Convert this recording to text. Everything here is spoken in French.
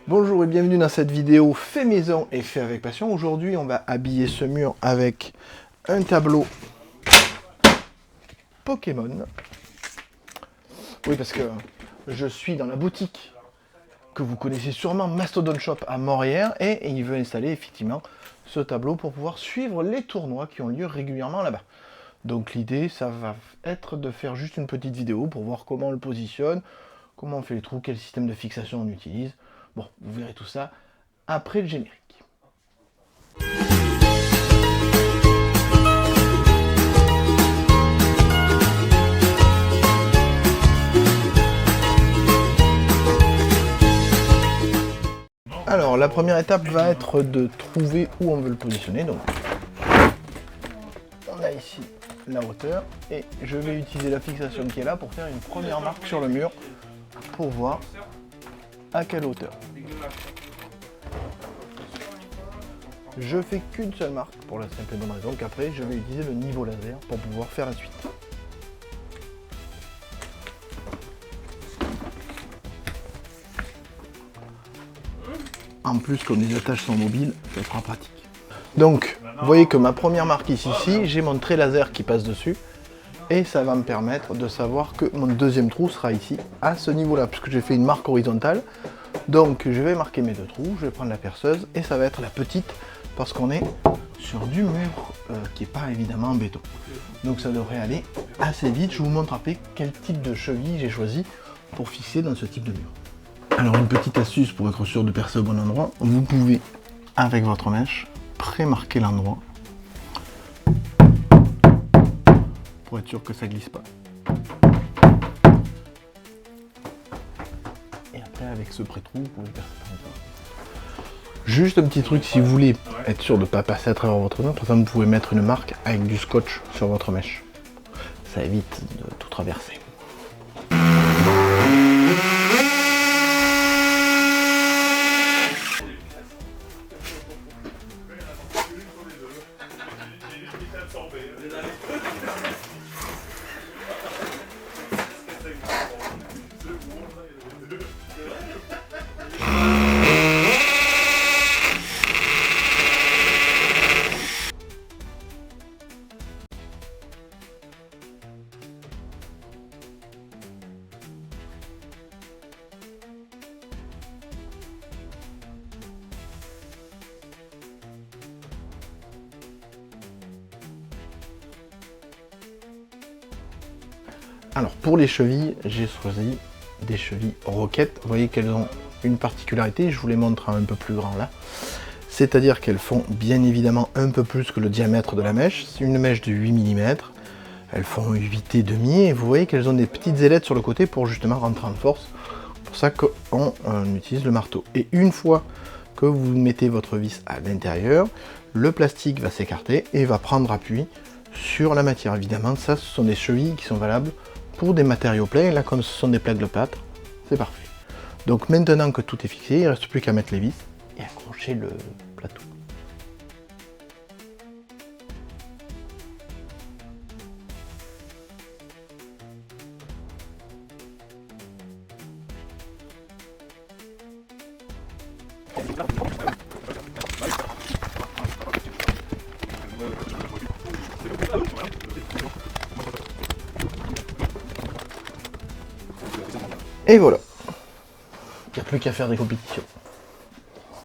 Bonjour et bienvenue dans cette vidéo fait maison et fait avec passion. Aujourd'hui on va habiller ce mur avec un tableau Pokémon. Oui, parce que je suis dans la boutique que vous connaissez sûrement, Mastodon Shop à Montréal, et il veut installer effectivement ce tableau pour pouvoir suivre les tournois qui ont lieu régulièrement là-bas. Donc l'idée, ça va être de faire juste une petite vidéo pour voir comment on le positionne, comment on fait les trous, quel système de fixation on utilise. Bon, vous verrez tout ça après le générique. Alors, la première étape va être de trouver où on veut le positionner. Donc, on a ici la hauteur et je vais utiliser la fixation qui est là pour faire une première marque sur le mur pour voir à quelle hauteur. Je fais qu'une seule marque pour la simple et bonne raison qu'après je vais utiliser le niveau laser pour pouvoir faire la suite. En plus, comme les attaches sont mobiles, ça sera pratique. Donc, vous voyez que ma première marque ici, j'ai mon trait laser qui passe dessus. Et ça va me permettre de savoir que mon deuxième trou sera ici, à ce niveau-là, puisque j'ai fait une marque horizontale. Donc, je vais marquer mes deux trous, je vais prendre la perceuse, et ça va être la petite, parce qu'on est sur du mur qui n'est pas évidemment en béton. Donc, ça devrait aller assez vite. Je vous montre après quel type de cheville j'ai choisi pour fixer dans ce type de mur. Alors, une petite astuce pour être sûr de percer au bon endroit, vous pouvez, avec votre mèche, pré-marquer l'endroit pour être sûr que ça glisse pas. Et après, avec ce pré-trou, vous pouvez percer par exemple. Juste un petit truc, si vous voulez être sûr de ne pas passer à travers votre mur, par exemple, vous pouvez mettre une marque avec du scotch sur votre mèche. Ça évite de tout traverser. Alors pour les chevilles, j'ai choisi des chevilles Rocket. Vous voyez qu'elles ont une particularité, je vous les montre un peu plus grand là. C'est-à-dire qu'elles font bien évidemment un peu plus que le diamètre de la mèche. C'est une mèche de 8 mm. Elles font 8 et demi et vous voyez qu'elles ont des petites ailettes sur le côté pour justement rentrer en force. C'est pour ça qu'on utilise le marteau. Et une fois que vous mettez votre vis à l'intérieur, le plastique va s'écarter et va prendre appui sur la matière. Évidemment, ça, ce sont des chevilles qui sont valables pour des matériaux pleins. Là, comme ce sont des plaques de plâtre, c'est parfait. Donc maintenant que tout est fixé, il ne reste plus qu'à mettre les vis et accrocher le plateau. Et voilà. Il n'y a plus qu'à faire des compétitions.